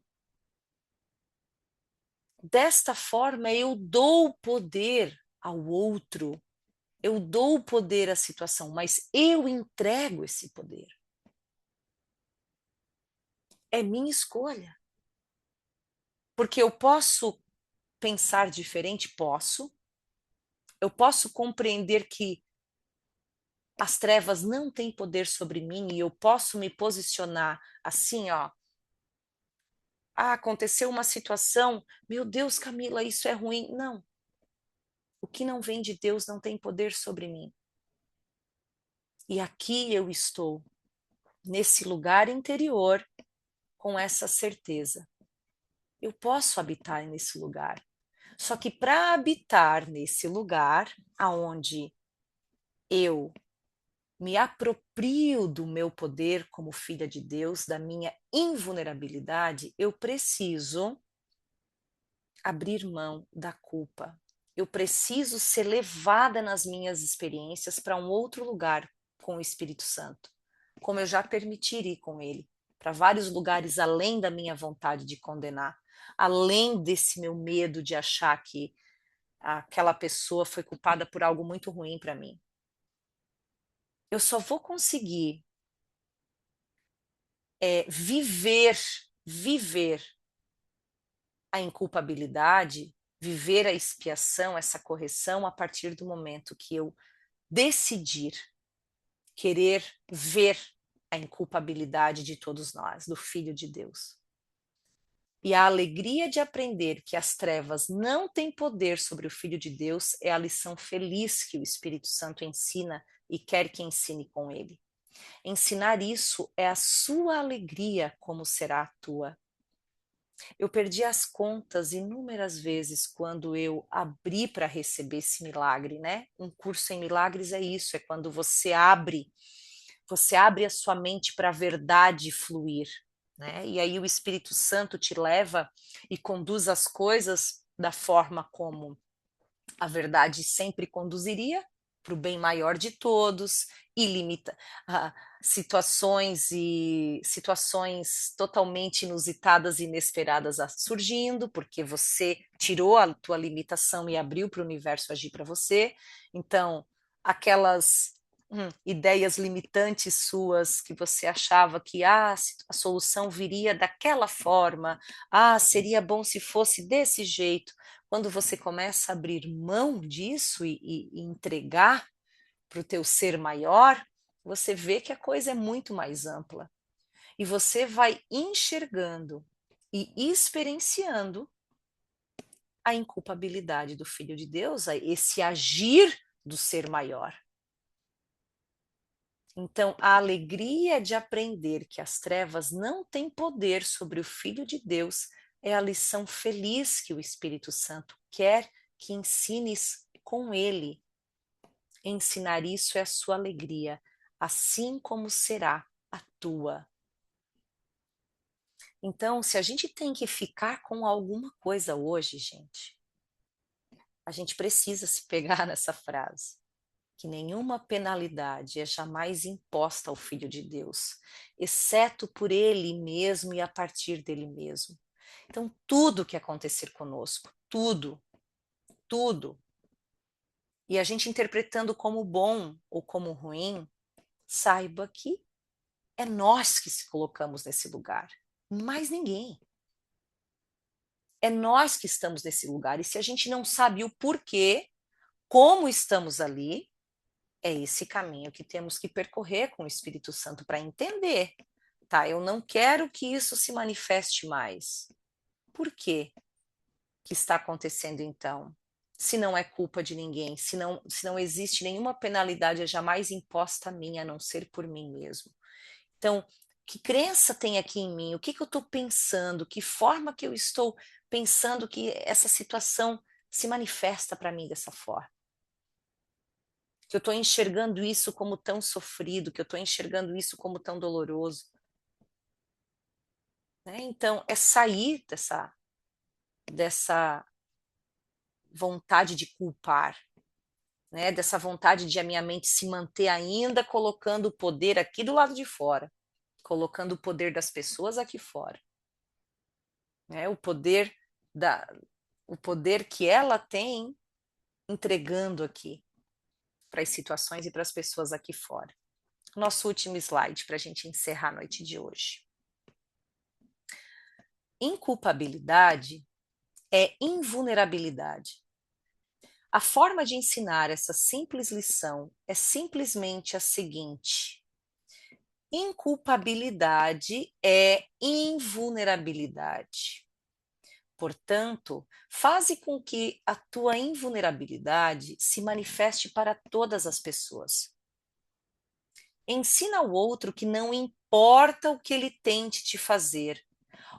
Desta forma, eu dou poder ao outro, eu dou poder à situação, mas eu entrego esse poder. É minha escolha. Porque eu posso pensar diferente? Posso. Eu posso compreender que as trevas não têm poder sobre mim e eu posso me posicionar assim, ó. Ah, aconteceu uma situação, meu Deus, Camila, isso é ruim. Não. O que não vem de Deus não tem poder sobre mim. E aqui eu estou, nesse lugar interior, com essa certeza. Eu posso habitar nesse lugar. Só que para habitar nesse lugar, aonde eu me aproprio do meu poder como filha de Deus, da minha invulnerabilidade, eu preciso abrir mão da culpa. Eu preciso ser levada nas minhas experiências para um outro lugar com o Espírito Santo, como eu já permiti ir com ele, para vários lugares além da minha vontade de condenar, além desse meu medo de achar que aquela pessoa foi culpada por algo muito ruim para mim. Eu só vou conseguir viver a inculpabilidade, viver a expiação, essa correção, a partir do momento que eu decidir querer ver a inculpabilidade de todos nós, do Filho de Deus. E a alegria de aprender que as trevas não têm poder sobre o Filho de Deus é a lição feliz que o Espírito Santo ensina e quer que ensine com ele. Ensinar isso é a sua alegria, como será a tua. Eu perdi as contas inúmeras vezes quando eu abri para receber esse milagre, né? Um curso em milagres é isso, é quando você abre a sua mente para a verdade fluir, né? E aí o Espírito Santo te leva e conduz as coisas da forma como a verdade sempre conduziria para o bem maior de todos e limita situações totalmente inusitadas e inesperadas surgindo, porque você tirou a tua limitação e abriu para o universo agir para você. Então, aquelas ideias limitantes suas que você achava que a solução viria daquela forma, seria bom se fosse desse jeito. Quando você começa a abrir mão disso e entregar para o teu ser maior, você vê que a coisa é muito mais ampla. E você vai enxergando e experienciando a inculpabilidade do Filho de Deus, esse agir do ser maior. Então, a alegria de aprender que as trevas não têm poder sobre o Filho de Deus é a lição feliz que o Espírito Santo quer que ensines com ele. Ensinar isso é a sua alegria, assim como será a tua. Então, se a gente tem que ficar com alguma coisa hoje, gente, a gente precisa se pegar nessa frase, que nenhuma penalidade é jamais imposta ao Filho de Deus, exceto por ele mesmo e a partir dele mesmo. Então, tudo que acontecer conosco, tudo, e a gente interpretando como bom ou como ruim, saiba que é nós que se colocamos nesse lugar, mais ninguém. É nós que estamos nesse lugar. E se a gente não sabe o porquê, como estamos ali, é esse caminho que temos que percorrer com o Espírito Santo para entender. Tá, eu não quero que isso se manifeste mais. Por quê que está acontecendo então? Se não é culpa de ninguém, se não existe nenhuma penalidade é jamais imposta a mim, a não ser por mim mesmo. Então, que crença tem aqui em mim? O que eu estou pensando? Que forma que eu estou pensando que essa situação se manifesta para mim dessa forma? Que eu estou enxergando isso como tão sofrido, que eu estou enxergando isso como tão doloroso. Né? Então, é sair dessa vontade de culpar, né? Dessa vontade de a minha mente se manter ainda colocando o poder aqui do lado de fora, colocando o poder das pessoas aqui fora. Né? O poder da, o poder que ela tem entregando aqui para as situações e para as pessoas aqui fora. Nosso último slide para a gente encerrar a noite de hoje. Inculpabilidade é invulnerabilidade. A forma de ensinar essa simples lição é simplesmente a seguinte: inculpabilidade é invulnerabilidade. Portanto, faze com que a tua invulnerabilidade se manifeste para todas as pessoas. Ensina ao outro que não importa o que ele tente te fazer,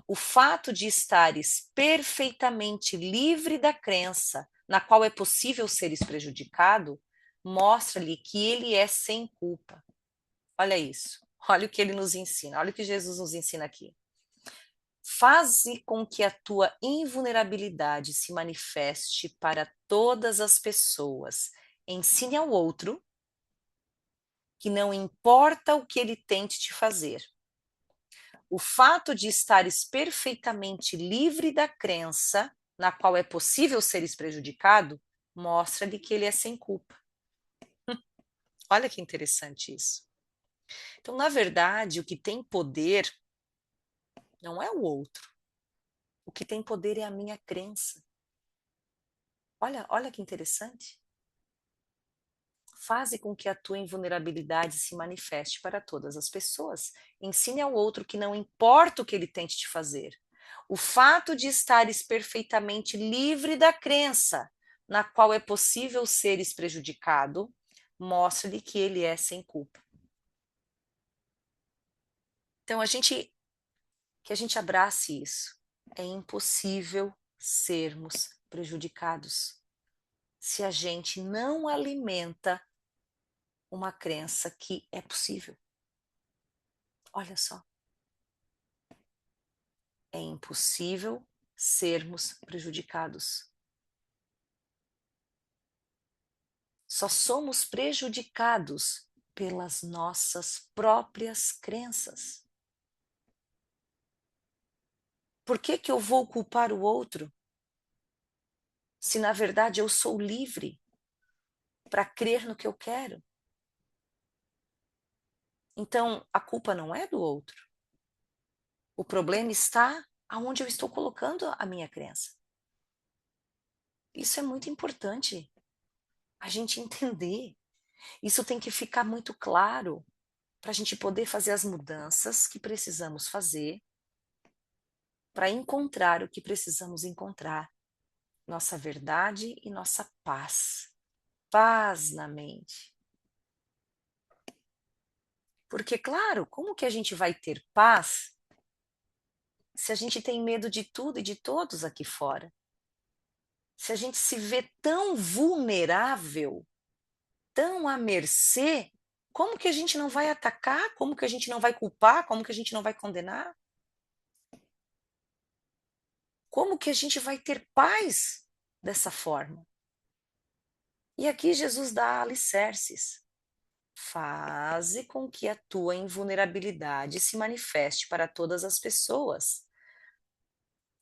o fato de estares perfeitamente livre da crença na qual é possível seres prejudicado, mostra-lhe que ele é sem culpa. Olha isso. Olha o que ele nos ensina. Olha o que Jesus nos ensina aqui. Faze com que a tua invulnerabilidade se manifeste para todas as pessoas. Ensine ao outro que não importa o que ele tente te fazer. O fato de estares perfeitamente livre da crença na qual é possível seres prejudicado, mostra-lhe que ele é sem culpa. Olha que interessante isso. Então, na verdade, o que tem poder não é o outro. O que tem poder é a minha crença. Olha que interessante. Faze com que a tua invulnerabilidade se manifeste para todas as pessoas. Ensine ao outro que não importa o que ele tente te fazer. O fato de estares perfeitamente livre da crença na qual é possível seres prejudicado, mostra-lhe que ele é sem culpa. Então, que a gente abrace isso. É impossível sermos prejudicados se a gente não alimenta uma crença que é possível. Olha só. É impossível sermos prejudicados. Só somos prejudicados pelas nossas próprias crenças. Por que que eu vou culpar o outro? Se na verdade eu sou livre para crer no que eu quero. Então, a culpa não é do outro. O problema está aonde eu estou colocando a minha crença. Isso é muito importante a gente entender. Isso tem que ficar muito claro para a gente poder fazer as mudanças que precisamos fazer para encontrar o que precisamos encontrar, nossa verdade e nossa paz. Paz na mente. Porque, claro, como que a gente vai ter paz se a gente tem medo de tudo e de todos aqui fora? Se a gente se vê tão vulnerável, tão à mercê, como que a gente não vai atacar? Como que a gente não vai culpar? Como que a gente não vai condenar? Como que a gente vai ter paz dessa forma? E aqui Jesus dá alicerces. Faze com que a tua invulnerabilidade se manifeste para todas as pessoas,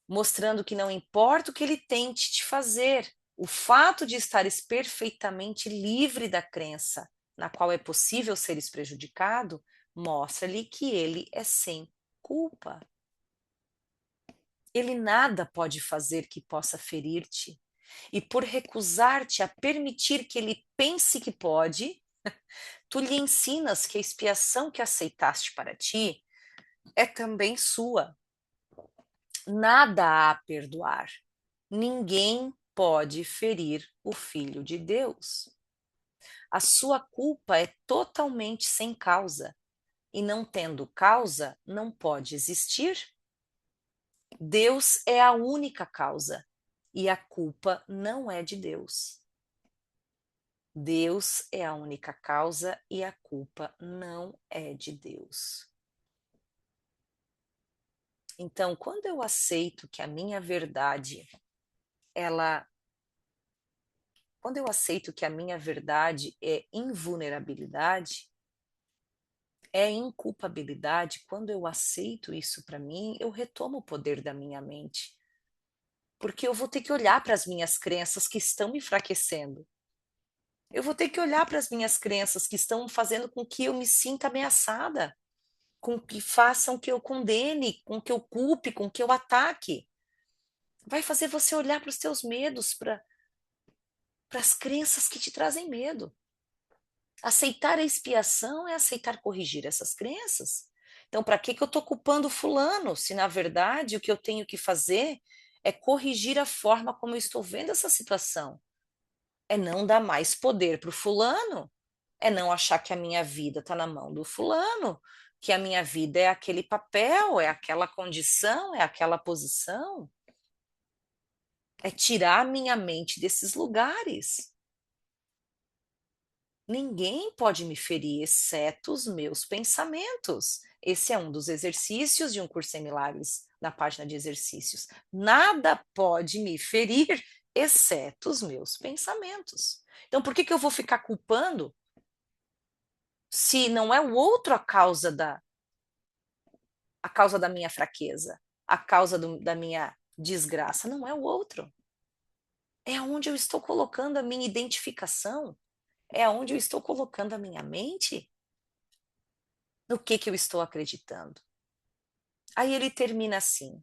mostrando que não importa o que ele tente te fazer, o fato de estares perfeitamente livre da crença na qual é possível seres prejudicado, mostra-lhe que ele é sem culpa. Ele nada pode fazer que possa ferir-te, e por recusar-te a permitir que ele pense que pode, tu lhe ensinas que a expiação que aceitaste para ti é também sua. Nada há a perdoar. Ninguém pode ferir o Filho de Deus. A sua culpa é totalmente sem causa, e não tendo causa, não pode existir. Deus é a única causa, e a culpa não é de Deus. Deus é a única causa e a culpa não é de Deus. Então, quando eu aceito que a minha verdade, quando eu aceito que a minha verdade é invulnerabilidade, é inculpabilidade, quando eu aceito isso para mim, eu retomo o poder da minha mente. porque eu vou ter que olhar para as minhas crenças que estão me enfraquecendo. Eu vou ter que olhar para as minhas crenças que estão fazendo com que eu me sinta ameaçada, com que façam que eu condene, com que eu culpe, com que eu ataque. Vai fazer você olhar para os teus medos, para as crenças que te trazem medo. Aceitar a expiação é aceitar corrigir essas crenças. Então, para que eu estou culpando fulano, se na verdade o que eu tenho que fazer é corrigir a forma como eu estou vendo essa situação? É não dar mais poder para o fulano, é não achar que a minha vida está na mão do fulano, que a minha vida é aquele papel, é aquela condição, é aquela posição. É tirar a minha mente desses lugares. Ninguém pode me ferir, exceto os meus pensamentos. Esse é um dos exercícios de um curso em milagres, na página de exercícios. Nada pode me ferir, exceto os meus pensamentos. Então, por que que eu vou ficar culpando se não é o outro a causa da minha fraqueza, a causa da minha desgraça? Não é o outro. É onde eu estou colocando a minha identificação. É onde eu estou colocando a minha mente. No que eu estou acreditando? Aí ele termina assim: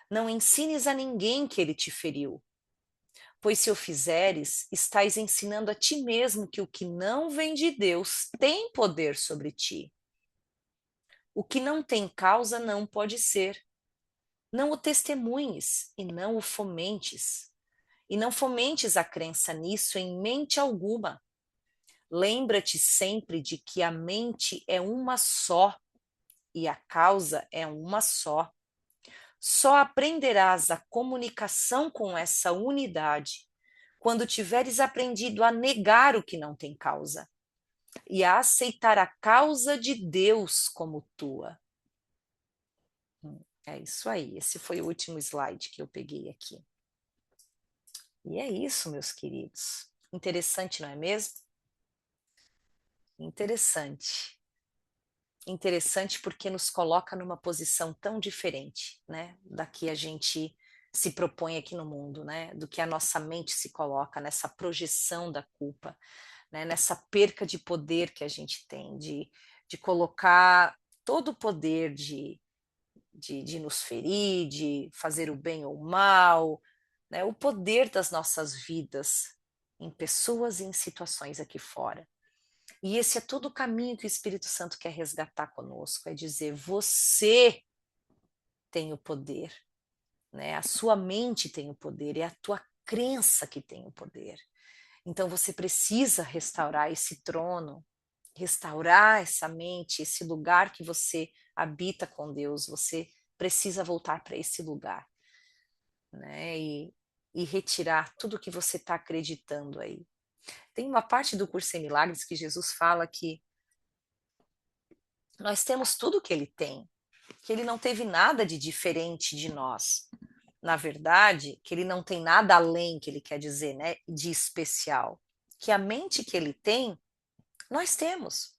não ensines a ninguém que ele te feriu, pois se o fizeres, estás ensinando a ti mesmo que o que não vem de Deus tem poder sobre ti. O que não tem causa não pode ser. Não o testemunhes e não o fomentes. E não fomentes a crença nisso em mente alguma. Lembra-te sempre de que a mente é uma só e a causa é uma só. Só aprenderás a comunicação com essa unidade quando tiveres aprendido a negar o que não tem causa e a aceitar a causa de Deus como tua. É isso aí. Esse foi o último slide que eu peguei aqui. E é isso, meus queridos. Interessante, não é mesmo? Interessante. Interessante porque nos coloca numa posição tão diferente, né, da que a gente se propõe aqui no mundo, né, do que a nossa mente se coloca nessa projeção da culpa, né, nessa perca de poder que a gente tem, de colocar todo o poder de nos ferir, de fazer o bem ou o mal, né, o poder das nossas vidas em pessoas e em situações aqui fora. E esse é todo o caminho que o Espírito Santo quer resgatar conosco, é dizer, você tem o poder, né? A sua mente tem o poder, é a tua crença que tem o poder. Então você precisa restaurar esse trono, restaurar essa mente, esse lugar que você habita com Deus, você precisa voltar para esse lugar, né? E retirar tudo que você está acreditando aí. Tem uma parte do Curso em Milagres que Jesus fala que nós temos tudo que ele tem, que ele não teve nada de diferente de nós. Na verdade, que ele não tem nada além, que ele quer dizer, né, de especial. Que a mente que ele tem, nós temos.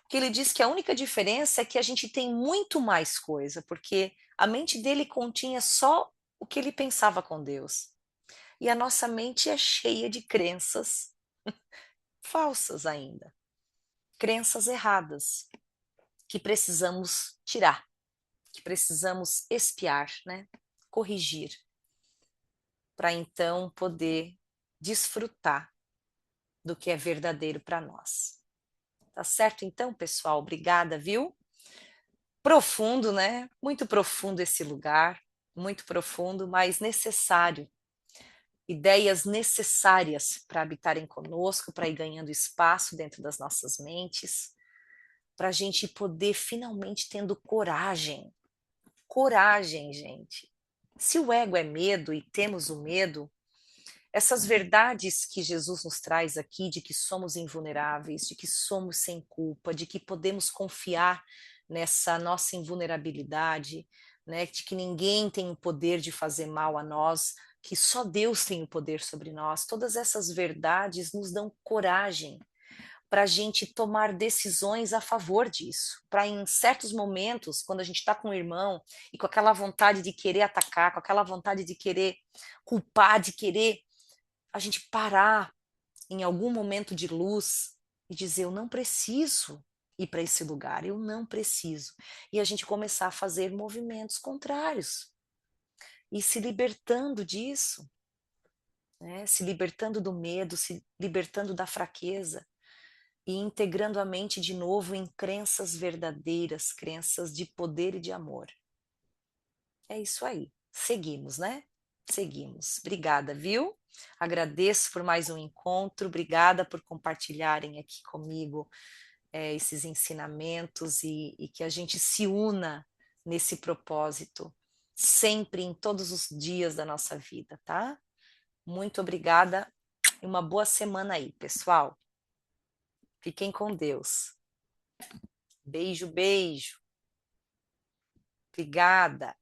O que ele diz que a única diferença é que a gente tem muito mais coisa, porque a mente dele continha só o que ele pensava com Deus. E a nossa mente é cheia de crenças falsas ainda, crenças erradas, que precisamos tirar, que precisamos expiar, né? Corrigir, para então poder desfrutar do que é verdadeiro para nós. Tá certo então, pessoal? Obrigada, viu? Profundo, né? Muito profundo esse lugar, muito profundo, mas necessário. Ideias necessárias para habitarem conosco, para ir ganhando espaço dentro das nossas mentes, para a gente poder finalmente tendo coragem. Coragem, gente. Se o ego é medo e temos o medo, essas verdades que Jesus nos traz aqui, de que somos invulneráveis, de que somos sem culpa, de que podemos confiar nessa nossa invulnerabilidade, né, de que ninguém tem o poder de fazer mal a nós, que só Deus tem o poder sobre nós, todas essas verdades nos dão coragem, para a gente tomar decisões a favor disso. Para em certos momentos, quando a gente está com o irmão e com aquela vontade de querer atacar, com aquela vontade de querer culpar, de querer a gente parar em algum momento de luz e dizer: eu não preciso ir para esse lugar, eu não preciso. E a gente começar a fazer movimentos contrários e se libertando disso, né? Se libertando do medo, se libertando da fraqueza e integrando a mente de novo em crenças verdadeiras, crenças de poder e de amor. É isso aí. Seguimos, né? Seguimos. Obrigada, viu? Agradeço por mais um encontro, obrigada por compartilharem aqui comigo esses ensinamentos e que a gente se una nesse propósito, sempre, em todos os dias da nossa vida, tá? Muito obrigada e uma boa semana aí, pessoal. Fiquem com Deus. Beijo, beijo. Obrigada.